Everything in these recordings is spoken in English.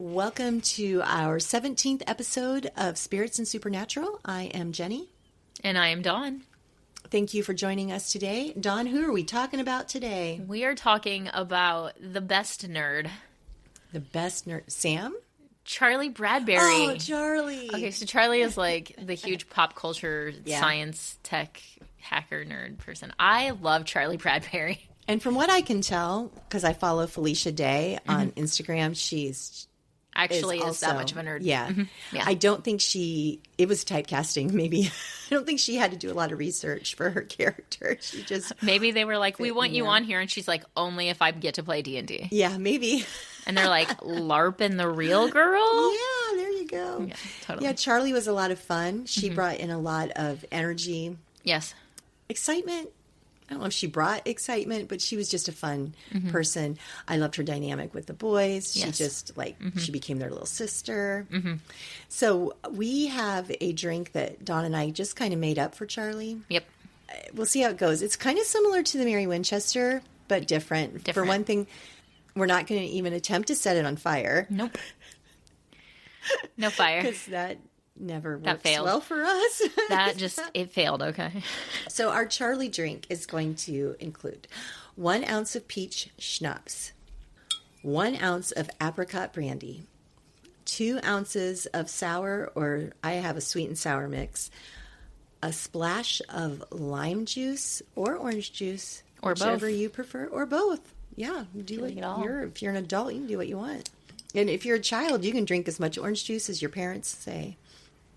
Welcome to our 17th episode of Spirits and Supernatural. I am Jenny. And I am Dawn. Thank you for joining us today. Dawn, who are we talking about today? We are talking about the best nerd. The best nerd? Sam? Charlie Bradbury. Oh, Charlie. Okay, so Charlie is like the huge pop culture, science, tech, hacker nerd person. I love Charlie Bradbury. And from what I can tell, because I follow Felicia Day on Instagram, she's actually is that much of a nerd. Yeah. Yeah. I don't think it was typecasting, maybe. I don't think she had to do a lot of research for her character. She just... Maybe they were like, we want you on here. And she's like, only if I get to play D&D. Yeah, maybe. And they're like, LARP and the real girl? Yeah, there you go. Yeah, totally. Yeah, Charlie was a lot of fun. She brought in a lot of energy. Yes. Excitement. I don't know if she brought excitement, but she was just a fun person. I loved her dynamic with the boys. She just she became their little sister. So we have a drink that Dawn and I just kind of made up for Charlie. Yep. We'll see how it goes. It's kind of similar to the Mary Winchester, but different. For one thing, we're not going to even attempt to set it on fire. Nope. No fire. Because that never works well for us. It failed, okay. So our Charlie drink is going to include 1 ounce of peach schnapps, 1 ounce of apricot brandy, 2 ounces of sour, or I have a sweet and sour mix, a splash of lime juice or orange juice, or whichever both. you prefer, or both. Yeah, if you're an adult, you can do what you want. And if you're a child, you can drink as much orange juice as your parents say.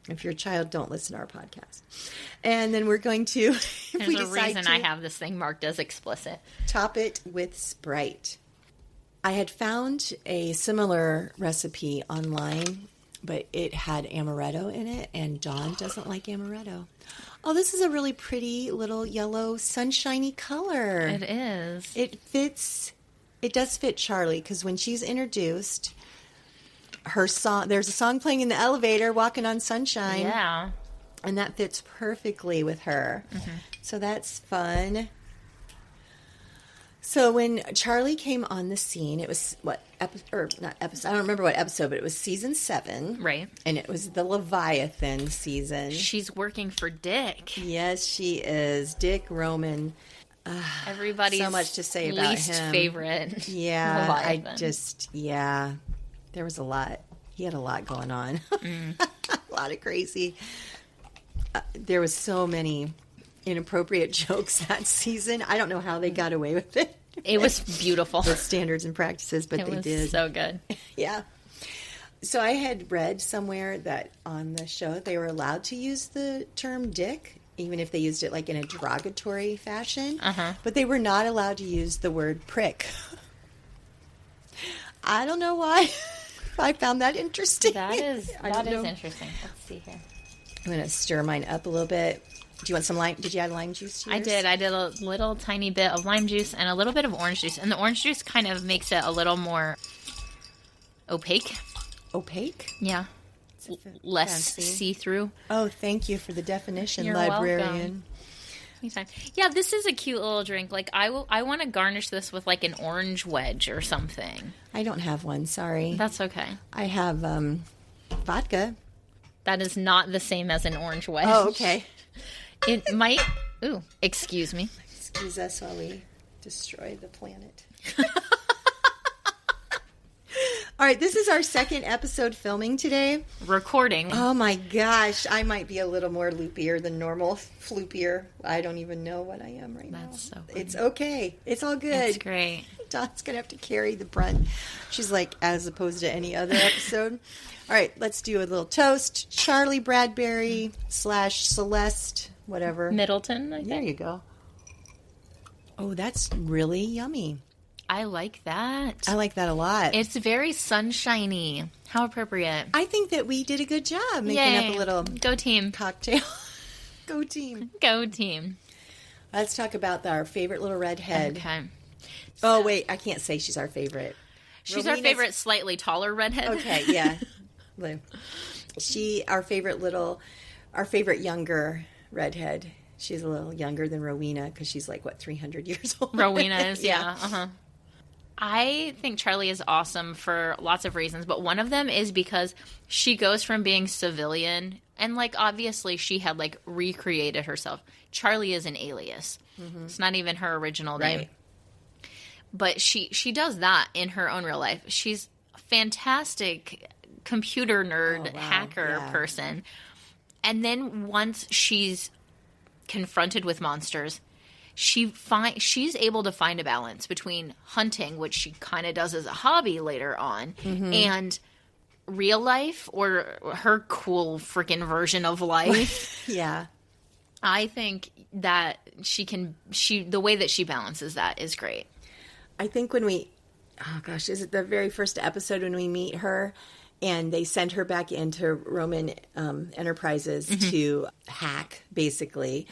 If you're a child, don't listen to our podcast. And then we're going to... There's a reason I have this thing marked as explicit. Top it with Sprite. I had found a similar recipe online, but it had amaretto in it, and Dawn doesn't like amaretto. Oh, this is a really pretty little yellow sunshiny color. It is. It does fit Charlie, because when she's introduced... her song, there's a song playing in the elevator, Walking on Sunshine. Yeah. And that fits perfectly with her. So that's fun. So when Charlie came on the scene, it was not episode, I don't remember what episode, but it was season 7. Right. And it was the Leviathan season. She's working for Dick. Yes, she is. Dick Roman. Everybody's so much to say about least him. favorite. Yeah. Leviathan. There was a lot. He had a lot going on. A lot of crazy. There was so many inappropriate jokes that season. I don't know how they got away with it. It was beautiful. With standards and practices, but they did. It was so good. Yeah. So I had read somewhere that on the show they were allowed to use the term dick, even if they used it like in a derogatory fashion. But they were not allowed to use the word prick. I don't know why. I found that interesting. That is interesting. Let's see here. I'm going to stir mine up a little bit. Do you want some lime? Did you add lime juice to yours? I did. I did a little tiny bit of lime juice and a little bit of orange juice. And the orange juice kind of makes it a little more opaque. Opaque? Yeah. Less see-through. Oh, thank you for the definition, You're librarian. Welcome. Anytime. Yeah, this is a cute little drink. Like I want to garnish this with like an orange wedge or something. I don't have one, sorry. That's okay. I have vodka. That is not the same as an orange wedge. Oh, okay. It might... Ooh, excuse me. Excuse us while we destroy the planet. All right, this is our second episode filming today. Recording. Oh my gosh, I might be a little more loopier than normal. Floopier. I don't even know what I am right now. That's so funny. It's okay. It's all good. It's great. Dawn's going to have to carry the brunt. She's like, as opposed to any other episode. All right, let's do a little toast. Charlie Bradbury / Celeste, whatever. Middleton, I think. There you go. Oh, that's really yummy. I like that. I like that a lot. It's very sunshiny. How appropriate. I think that we did a good job making up a little Go team. cocktail. Go team. Go team. Let's talk about our favorite little redhead. Okay. Oh, wait. I can't say she's our favorite. She's our favorite slightly taller redhead. Okay, yeah. Our favorite younger redhead. She's a little younger than Rowena because she's like, 300 years old? Rowena is, yeah. Uh-huh. I think Charlie is awesome for lots of reasons, but one of them is because she goes from being civilian, and, like, obviously she had, like, recreated herself. Charlie is an alias. Mm-hmm. It's not even her original name. Right. But she does that in her own real life. She's a fantastic computer nerd hacker person. And then once she's confronted with monsters, she's able to find a balance between hunting, which she kind of does as a hobby later on, and real life, or her cool freaking version of life. Yeah. I think that the way that she balances that is great. I think when is it the very first episode when we meet her and they send her back into Roman Enterprises to hack, basically.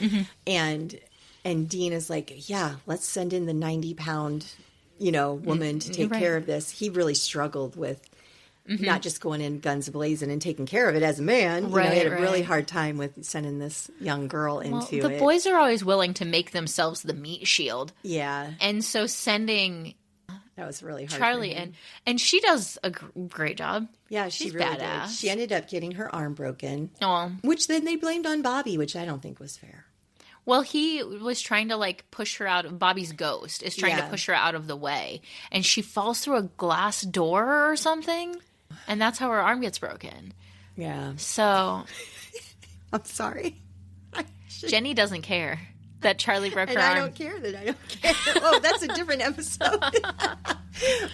And Dean is like, yeah, let's send in the 90-pound, woman to take care of this. He really struggled with not just going in guns blazing and taking care of it as a man. He had a really hard time with sending this young girl into it. The boys are always willing to make themselves the meat shield. Yeah. And so sending that was really hard Charlie in, and she does a great job. Yeah, she's really badass. did. She ended up getting her arm broken. Oh. Which then they blamed on Bobby, which I don't think was fair. Well, he was trying to, like, push her out. Bobby's ghost is trying to push her out of the way. And she falls through a glass door or something. And that's how her arm gets broken. Yeah. So. I'm sorry. Jenny doesn't care that Charlie broke her arm. And I don't care that I don't care. Oh, that's a different episode.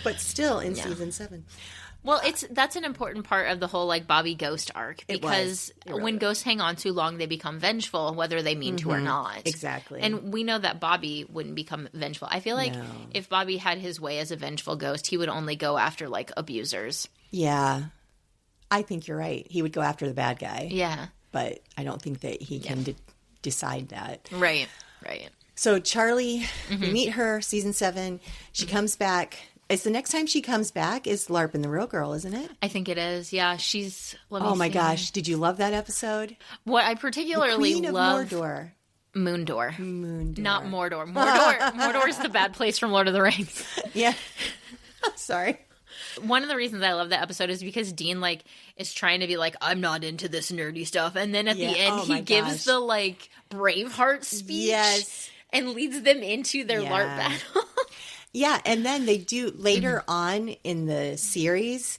But still in season 7. Well, that's an important part of the whole, like, Bobby ghost arc, because when ghosts hang on too long, they become vengeful, whether they mean to or not. Exactly. And we know that Bobby wouldn't become vengeful. I feel like if Bobby had his way as a vengeful ghost, he would only go after, like, abusers. Yeah. I think you're right. He would go after the bad guy. Yeah. But I don't think that he can decide that. Right. So Charlie, we meet her, season 7. She comes back. It's the next time she comes back is LARP and the Real Girl, isn't it? I think it is. Yeah, she's. Oh my gosh! Did you love that episode? What I particularly loved. Mordor. Moondor. Not Mordor. Mordor is the bad place from Lord of the Rings. Yeah. Sorry. One of the reasons I love that episode is because Dean, like, is trying to be like, I'm not into this nerdy stuff, and then at the end he gives the, like, Braveheart speech. Yes. And leads them into their LARP battle. Yeah, and then they do later on in the series,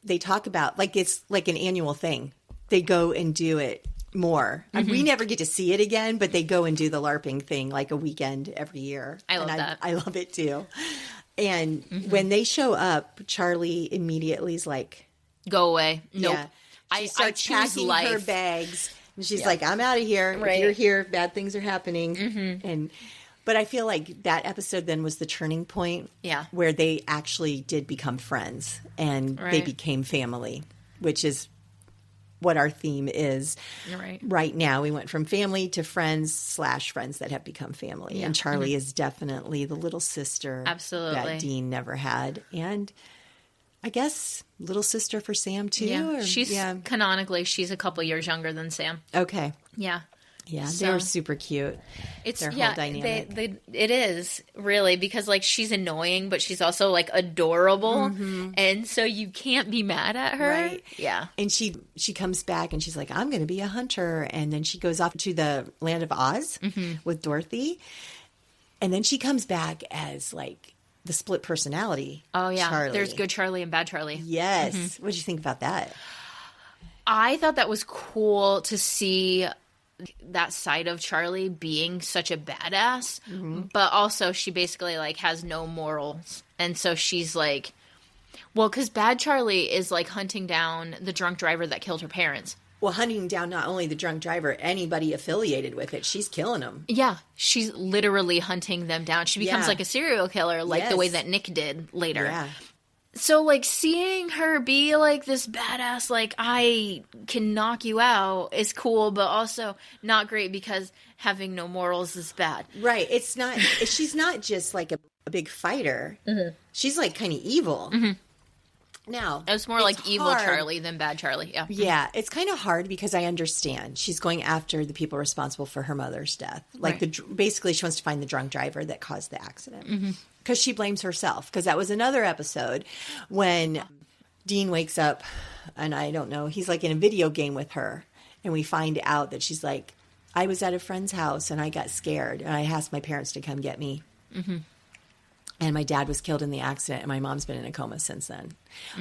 they talk about, like, it's like an annual thing. They go and do it more. We never get to see it again, but they go and do the LARPing thing like a weekend every year. I love that. I love it too. And when they show up, Charlie immediately is like, go away. Nope. Yeah. She starts packing her bags. And she's like, I'm out of here. Right. If you're here, bad things are happening. But I feel like that episode then was the turning point where they actually did become friends and they became family, which is what our theme is right now. We went from family to friends / friends that have become family. Yeah. And Charlie is definitely the little sister that Dean never had. And I guess little sister for Sam too. Yeah. Canonically, she's a couple years younger than Sam. Okay. Yeah. Yeah, so, they're super cute. It's their whole dynamic. It is really, because, like, she's annoying, but she's also, like, adorable, and so you can't be mad at her. Right? Yeah. And she comes back and she's like, I'm going to be a hunter, and then she goes off to the land of Oz with Dorothy, and then she comes back as, like, the split personality. Oh yeah, Charlie. There's good Charlie and bad Charlie. Yes. What did you think about that? I thought that was cool to see that side of Charlie being such a badass, but also she basically, like, has no morals, and so she's like, well, because bad Charlie is, like, hunting down the drunk driver that killed her parents. Well, hunting down not only the drunk driver, anybody affiliated with it, she's killing them. Yeah, she's literally hunting them down. She becomes like a serial killer, like the way that Nick did later. Yeah. So, like, seeing her be, like, this badass, like, I can knock you out is cool, but also not great because having no morals is bad. Right. It's not, she's not just, like, a big fighter. She's, like, kind of evil. Now, it was more like evil Charlie than bad Charlie. Yeah. Yeah. It's kind of hard because I understand. She's going after the people responsible for her mother's death. Like, basically, she wants to find the drunk driver that caused the accident. Because she blames herself. Because that was another episode when Dean wakes up, and I don't know, he's like in a video game with her. And we find out that she's like, I was at a friend's house, and I got scared. And I asked my parents to come get me. And my dad was killed in the accident, and my mom's been in a coma since then.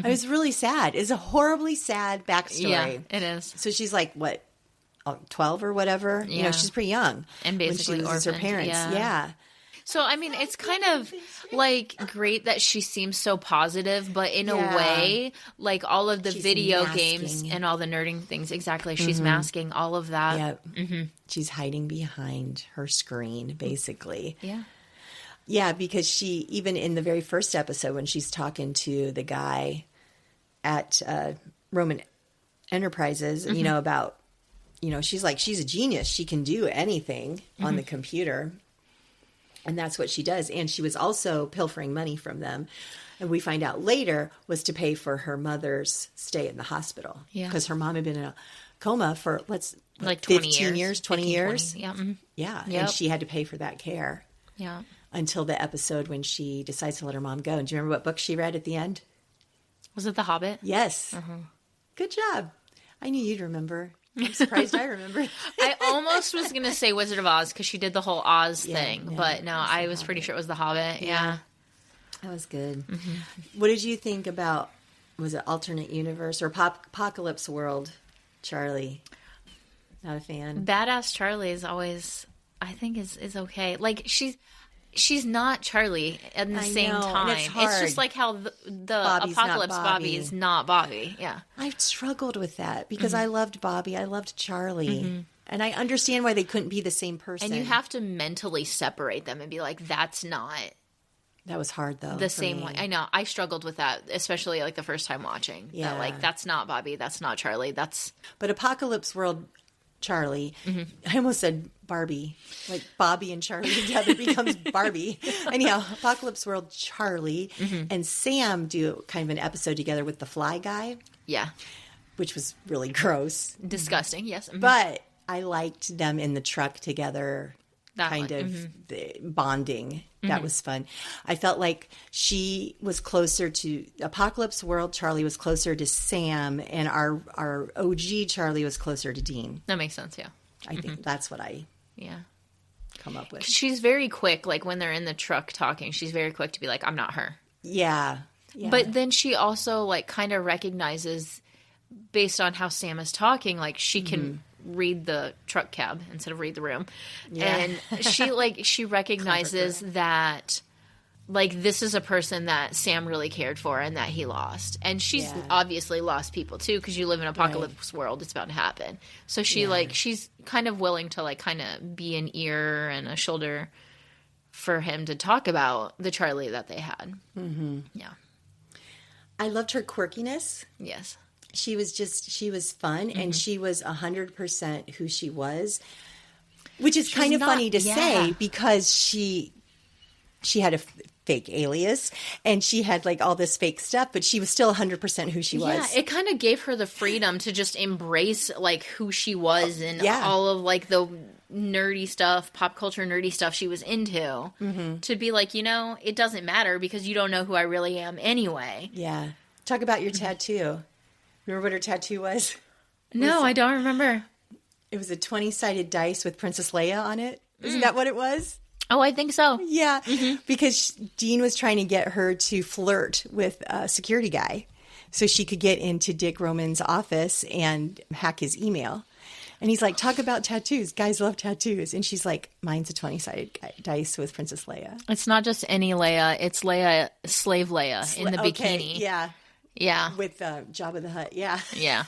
I was really sad. It's a horribly sad backstory. Yeah, it is. So she's like, what, 12 or whatever? Yeah. You know, she's pretty young. And basically when she loses her parents. Yeah. So, I mean, it's kind of, like, great that she seems so positive, but in a way, like, all of the video games and all the nerding things, exactly, she's masking all of that. Yeah. She's hiding behind her screen, basically. Yeah. Yeah, because she, even in the very first episode when she's talking to the guy at Roman Enterprises, you know, about, you know, she's like, she's a genius. She can do anything on the computer. And that's what she does. And she was also pilfering money from them. And we find out later was to pay for her mother's stay in the hospital. Yeah. Because her mom had been in a coma for, like 20 years. 20 years. 20, yeah. Yeah. And she had to pay for that care. Yeah. Until the episode when she decides to let her mom go. And do you remember what book she read at the end? Was it The Hobbit? Yes. Good job. I knew you'd remember. I'm surprised I remember. I almost was going to say Wizard of Oz because she did the whole Oz thing. But no, I was pretty sure it was The Hobbit. Yeah. That was good. What did you think about, was it Alternate Universe or Apocalypse World, Charlie? Not a fan? Badass Charlie is always, I think, is okay. Like, she's not Charlie at the same time. It's just like how the Apocalypse Bobby is not Bobby. Yeah. I've struggled with that because I loved Bobby. I loved Charlie. And I understand why they couldn't be the same person. And you have to mentally separate them and be like, that's not. That was hard, though. The same way. I know. I struggled with that, especially like the first time watching. Yeah. That, like, that's not Bobby. That's not Charlie. That's. But Apocalypse World Charlie, I almost said Barbie, like Bobby and Charlie together becomes Barbie. Anyhow, Apocalypse World Charlie and Sam do kind of an episode together with the fly guy. Yeah. Which was really gross. Disgusting, yes. But I liked them in the truck together, the bonding. That was fun. I felt like she was closer to Apocalypse World. Charlie was closer to Sam, and our OG Charlie was closer to Dean. That makes sense. Yeah, I think that's what I come up with. She's very quick. Like when they're in the truck talking, she's very quick to be like, "I'm not her." Yeah. But then she also like kind of recognizes, based on how Sam is talking, like she can. Read the truck cab instead of read the room. And she recognizes that like this is a person that Sam really cared for and that he lost. And she's obviously lost people too, because you live in an apocalypse world, it's about to happen. So she she's kind of willing to like kind of be an ear and a shoulder for him to talk about the Charlie that they had. Yeah. I loved her quirkiness. Yes. She was fun, and she was 100% who she was, which is kind of funny to say because she had a fake alias and she had like all this fake stuff, but she was still 100% who she was. Yeah, it kind of gave her the freedom to just embrace like who she was and all of like the nerdy stuff, pop culture nerdy stuff she was into, to be like, you know, it doesn't matter because you don't know who I really am anyway. Yeah. Talk about your tattoo. Remember what her tattoo was? No, I don't remember. It was a 20-sided dice with Princess Leia on it. Isn't that what it was? Oh, I think so. Yeah, because Dean was trying to get her to flirt with a security guy so she could get into Dick Roman's office and hack his email. And he's like, talk about tattoos. Guys love tattoos. And she's like, mine's a 20-sided dice with Princess Leia. It's not just any Leia. It's Leia, slave Leia in the bikini. Yeah. Yeah. With Jabba the Hutt. Yeah. Yeah.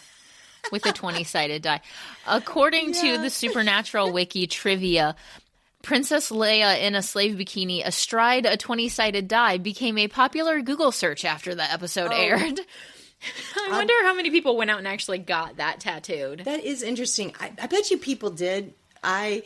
With a 20-sided die. According to the Supernatural Wiki trivia, Princess Leia in a slave bikini astride a 20-sided die became a popular Google search after the episode aired. I wonder how many people went out and actually got that tattooed. That is interesting. I bet you people did. I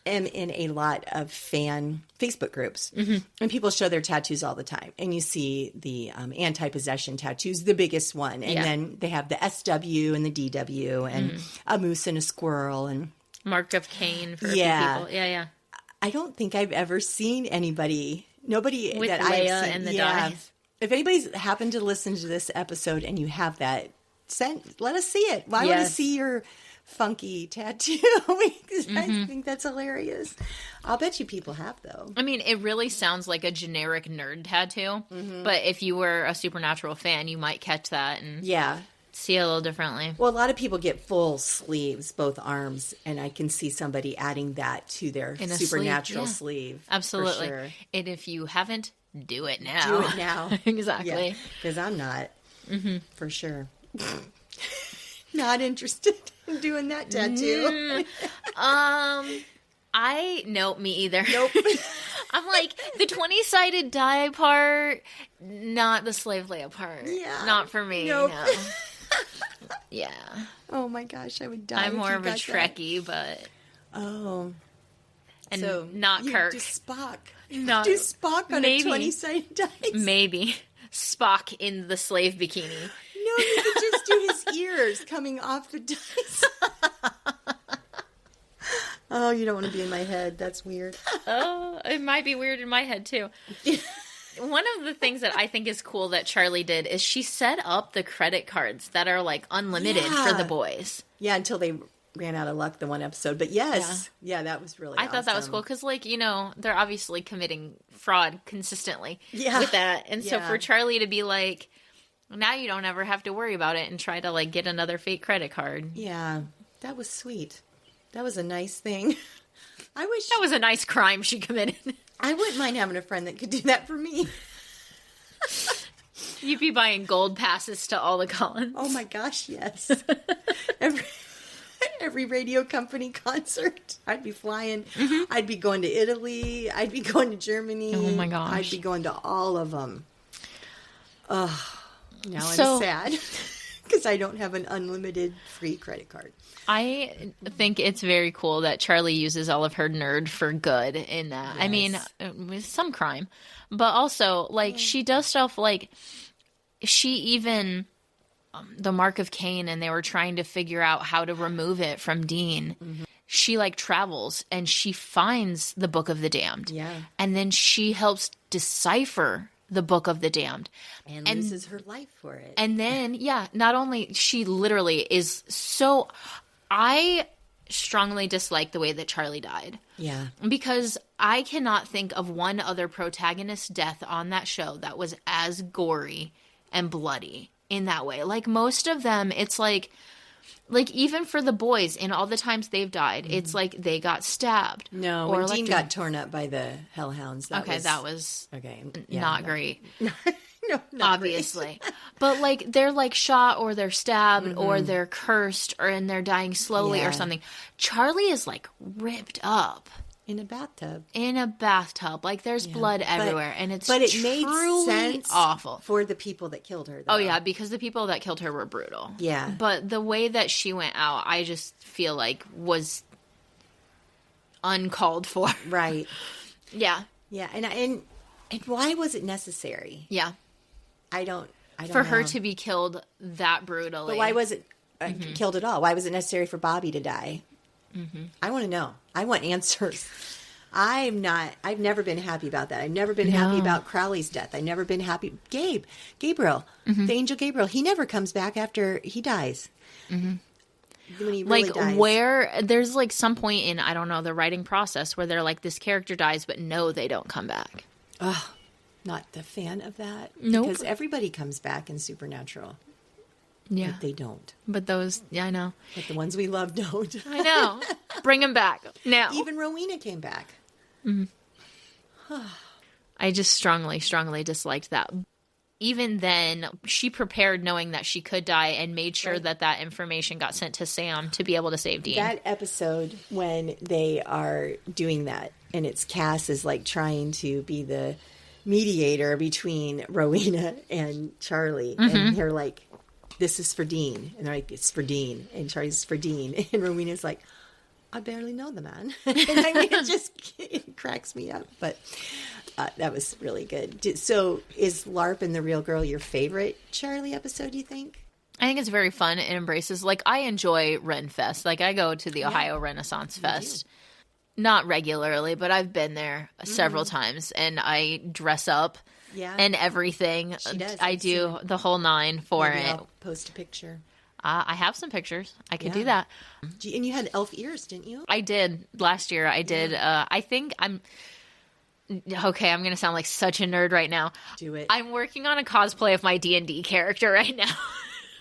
am in a lot of fan Facebook groups, and people show their tattoos all the time. And you see the anti-possession tattoos, the biggest one. And then they have the SW and the DW and a moose and a squirrel and Mark of Cain for a few people. Yeah. I don't think I've ever seen nobody with that Leia I've seen. and the dice. If anybody's happened to listen to this episode and you have that, let us see it. I want to see your funky tattoo. I think that's hilarious. I'll bet you people have, though. I mean, it really sounds like a generic nerd tattoo, but if you were a Supernatural fan, you might catch that and see it a little differently. Well, a lot of people get full sleeves, both arms, and I can see somebody adding that to their Supernatural sleeve. Absolutely. For sure. And if you haven't, do it now. Do it now. Exactly. Because I'm not, for sure. Not interested in doing that tattoo. Nope, me either. Nope. I'm like, the 20-sided die part, not the slave Leia part. Yeah. Not for me. Nope. No. Yeah. Oh my gosh, I would die. I'm more of a Trekkie, but. Oh. And so not Kirk. Do Spock. No. Do Spock on a 20-sided dice. Maybe. Spock in the slave bikini. No, you could just do his ears coming off the dice. Oh, you don't want to be in my head. That's weird. Oh, it might be weird in my head, too. One of the things that I think is cool that Charlie did is she set up the credit cards that are, like, unlimited for the boys. Yeah, until they ran out of luck the one episode. But yes. Yeah, that was really I thought that was cool because, like, you know, they're obviously committing fraud consistently with that. And so for Charlie to be like, now you don't ever have to worry about it and try to, like, get another fake credit card. Yeah, that was sweet. That was a nice thing. I wish that was a nice crime she committed. I wouldn't mind having a friend that could do that for me. You'd be buying gold passes to all the Collins. Oh my gosh, yes. Every radio company concert. I'd be flying. I'd be going to Italy. I'd be going to Germany. Oh my gosh. I'd be going to all of them. Oh, now I'm sad because I don't have an unlimited free credit card. I think it's very cool that Charlie uses all of her nerd for good in that. Yes. I mean, with some crime, but also, like, she does stuff like she even, the Mark of Cain, and they were trying to figure out how to remove it from Dean. She, like, travels and she finds the Book of the Damned. Yeah. And then she helps decipher the Book of the Damned. And loses her life for it. And then, not only, she literally is so... I strongly dislike the way that Charlie died. Yeah. Because I cannot think of one other protagonist death on that show that was as gory and bloody in that way. Like, most of them, it's like even for the boys, in all the times they've died, it's like they got stabbed. No, when Dean got torn up by the hellhounds, that was not great. No, obviously. But, like, they're, like, shot or they're stabbed or they're cursed and they're dying slowly or something. Charlie is, like, ripped up. In a bathtub. Like, there's blood everywhere. And it's but it truly made sense awful. For the people that killed her, though. Oh, yeah, because the people that killed her were brutal. Yeah. But the way that she went out, I just feel like was uncalled for. Right. Yeah. Yeah, and why was it necessary? Yeah. I don't for know. her to be killed that brutally. But why was it killed at all? Why was it necessary for Bobby to die? I want to know. I want answers. I've never been happy about that. I've never been happy about Crowley's death. I've never been happy. Gabriel, the angel Gabriel, he never comes back after he dies. When he really dies. Where there's, like, some point in, I don't know, the writing process where they're like, this character dies, but no, they don't come back. Oh, not the fan of that. Nope. Because everybody comes back in Supernatural. Yeah. But they don't. But those, I know. But the ones we love don't. I know. Bring them back now. Even Rowena came back. I just strongly disliked that. Even then, she prepared knowing that she could die and made sure that information got sent to Sam to be able to save Dean. That episode when they are doing that and it's Cass is, like, trying to be the mediator between Rowena and Charlie. And they're like, this is for Dean. And they're like, it's for Dean. And Charlie's for Dean. And Rowena's like, I barely know the man. And I mean, it cracks me up. But that was really good. So is LARP and the Real Girl your favorite Charlie episode, do you think? I think it's very fun. It embraces, like, I enjoy Ren Fest. Like, I go to the Ohio Renaissance Fest. Not regularly, but I've been there several times. And I dress up and everything. She does. I do the whole 9 for Maybe it. I'll post a picture. I have some pictures. I could do that. And you had elf ears, didn't you? I did. Last year I did. I think I'm... Okay, I'm going to sound like such a nerd right now. Do it. I'm working on a cosplay of my D&D character right now.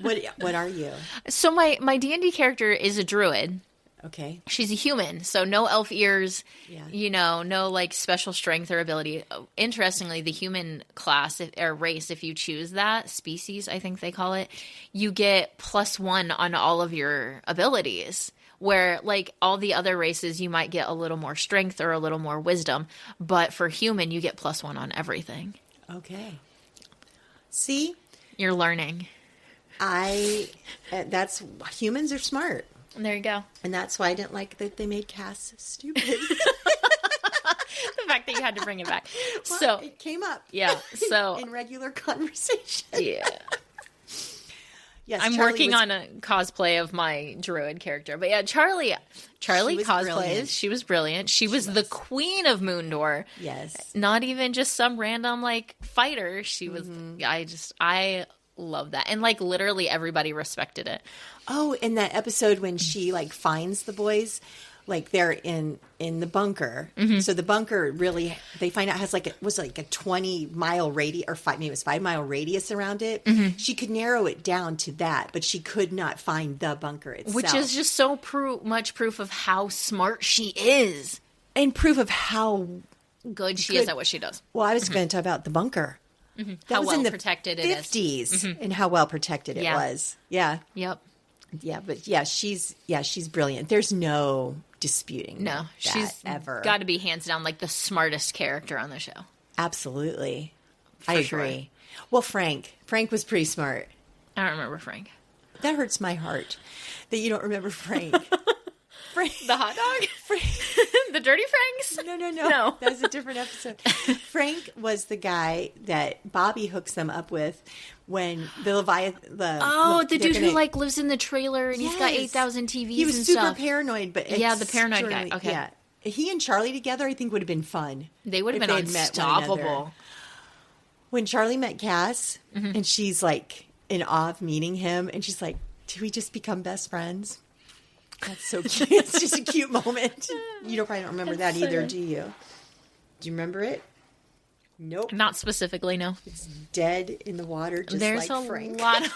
What are you? So my D&D character is a druid. Okay. She's a human, so no elf ears, Yeah. No like special strength or ability. Interestingly, the human class or race, if you choose that, species, I think they call it, you get +1 on all of your abilities. Where like all the other races, you might get a little more strength or a little more wisdom. But for human, you get +1 on everything. Okay. See? You're learning. That's, humans are smart. There you go. And that's why I didn't like that they made Cass stupid. The fact that you had to bring it back. Well, so it came up. Yeah. So in regular conversation. Yeah. Yes, I'm Charlie working on a cosplay of my druid character. But yeah, Charlie cosplays. Brilliant. She was brilliant. She was the queen of Moondor. Yes. Not even just some random like fighter. She was I love that. And like literally everybody respected it. Oh, in that episode when she like finds the boys, like they're in the bunker. So the bunker really, they find out has like a 20-mile radius, or maybe it was 5-mile radius around it. She could narrow it down to that, but she could not find the bunker itself. Which is just so much proof of how smart she is. And proof of how good she is at what she does. Well, I was going to talk about the bunker. That How was well in the protected 50s, and how well protected it was. Yeah. Yep. Yeah, but she's brilliant. There's no disputing. No, she's ever got to be hands down like the smartest character on the show. Absolutely. I agree. Sure. Well, Frank was pretty smart. I don't remember Frank. That hurts my heart that you don't remember Frank. Frank. The hot dog? Frank. The Dirty Franks? No. That's a different episode. Frank was the guy that Bobby hooks them up with when the Leviathan... the dude who like lives in the trailer and he's got 8,000 TVs and stuff. He was super paranoid, but... Yeah, the paranoid guy. Okay. Yeah. He and Charlie together, I think, would have been fun. They would have been unstoppable. When Charlie met Cass, and she's like in awe of meeting him, and she's like, "Do we just become best friends?" That's so cute. It's just a cute moment. You probably don't remember that either, do you? Do you remember it? Nope. Not specifically, no. It's dead in the water, just like Frank. I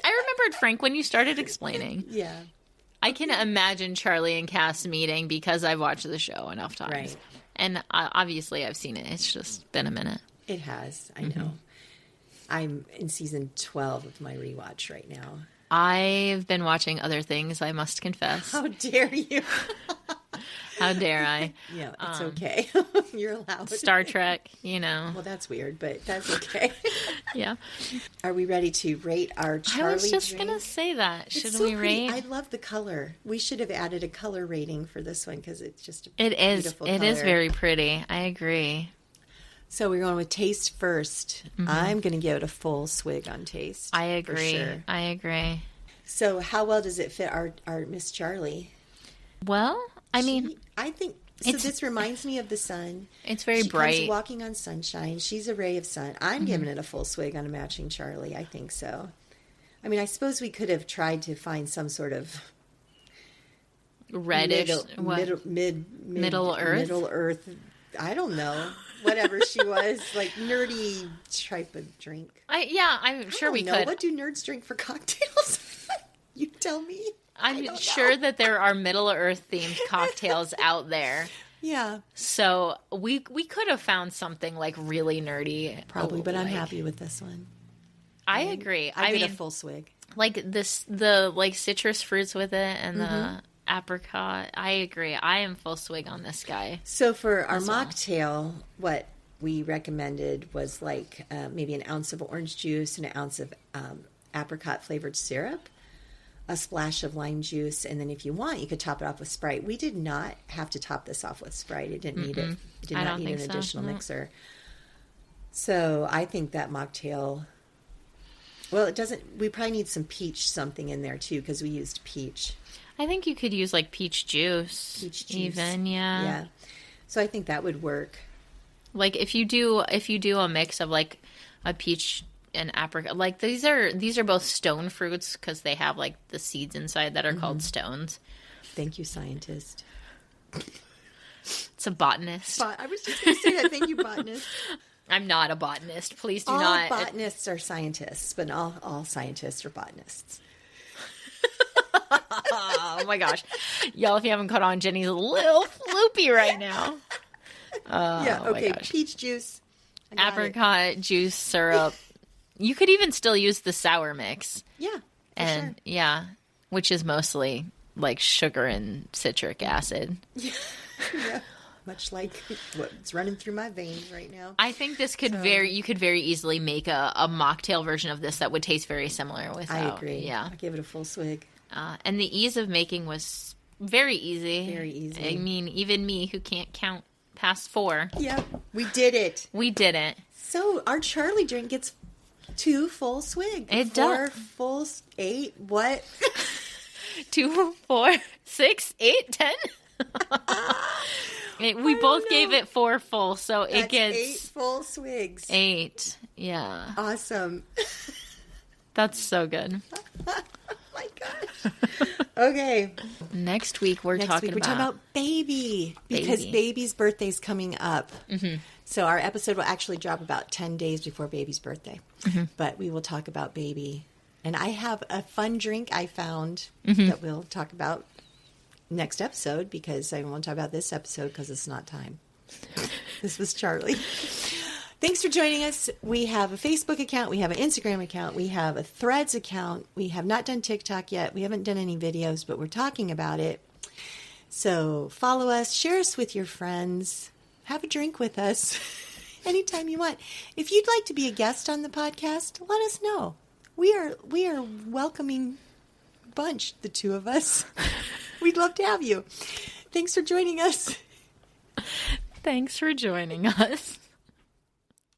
remembered Frank when you started explaining. Yeah. I can imagine Charlie and Cass meeting because I've watched the show enough times. Right. And obviously I've seen it. It's just been a minute. It has. I know. I'm in season 12 of my rewatch right now. I've been watching other things, I must confess. How dare you? How dare I? Yeah, it's okay. You're allowed. Star Trek, Well, that's weird, but that's okay. Yeah. Are we ready to rate our Charlie I was just drink? going to say that. Should so we pretty. rate? I love the color. We should have added a color rating for this one because it's just a It is. beautiful It color. is very pretty. I agree. So we're going with taste first. I'm going to give it a full swig on taste. I agree. For sure. I agree. So how well does it fit our Miss Charlie? Well, I mean, I think so. This reminds me of the sun. It's very she bright. Comes walking on sunshine. She's a ray of sun. I'm giving it a full swig on a matching Charlie. I think so. I mean, I suppose we could have tried to find some sort of reddish Middle Earth. I don't know. Whatever she was, like nerdy type of drink. I'm sure we could. What do nerds drink for cocktails? You tell me. I'm sure that there are Middle Earth themed cocktails out there. Yeah. So we could have found something like really nerdy. Probably, but I'm happy with this one. I agree. I mean, a full swig. Like the like citrus fruits with it and the apricot. I agree. I am full swig on this guy. So for our mocktail, what we recommended was like maybe an ounce of orange juice and an ounce of apricot flavored syrup. a splash of lime juice, and then if you want, you could top it off with Sprite. We did not have to top this off with Sprite. It didn't need it. It did not need an additional mixer. So I think that mocktail, well, it doesn't, we probably need some peach something in there too, because we used peach. I think you could use like peach juice. Even, yeah. Yeah. So I think that would work. Like if you do a mix of like a peach and apricot, like these are both stone fruits because they have like the seeds inside that are called stones. Thank you, scientist. It's a botanist. I was just going to say that. Thank you, botanist. I'm not a botanist. Please do all not. All botanists are scientists, but all scientists are botanists. Oh my gosh. Y'all, if you haven't caught on, Jenny's a little floopy right now. Yeah, okay. Peach juice. Apricot juice syrup. You could even still use the sour mix. Yeah. And sure. yeah, which is mostly like sugar and citric acid. Yeah. Yeah. Much like what's running through my veins right now. I think this could you could very easily make a mocktail version of this that would taste very similar without. I agree. Yeah. I'll give it a full swig. And the ease of making was very easy. Very easy. I mean, even me who can't count past 4. Yeah. We did it. We did it. So our Charlie drink gets 2 full swigs. It 4 does. full 8. What? 2, 4, 6, 8, 10. We both gave it 4 full, so it gets 8 full swigs. 8, yeah. Awesome. That's so good. Oh my gosh. Okay. Next week we're talking about Baby, because Baby's birthday's coming up. Mm-hmm. So our episode will actually drop about 10 days before Baby's birthday. Mm-hmm. But we will talk about Baby. And I have a fun drink I found that we'll talk about next episode, because I won't talk about this episode because it's not time. This was Charlie. Thanks for joining us. We have a Facebook account. We have an Instagram account. We have a Threads account. We have not done TikTok yet. We haven't done any videos, but we're talking about it. So follow us. Share us with your friends. Have a drink with us anytime you want. If you'd like to be a guest on the podcast, let us know. We are welcoming bunch, the 2 of us. We'd love to have you. Thanks for joining us. Thanks for joining us.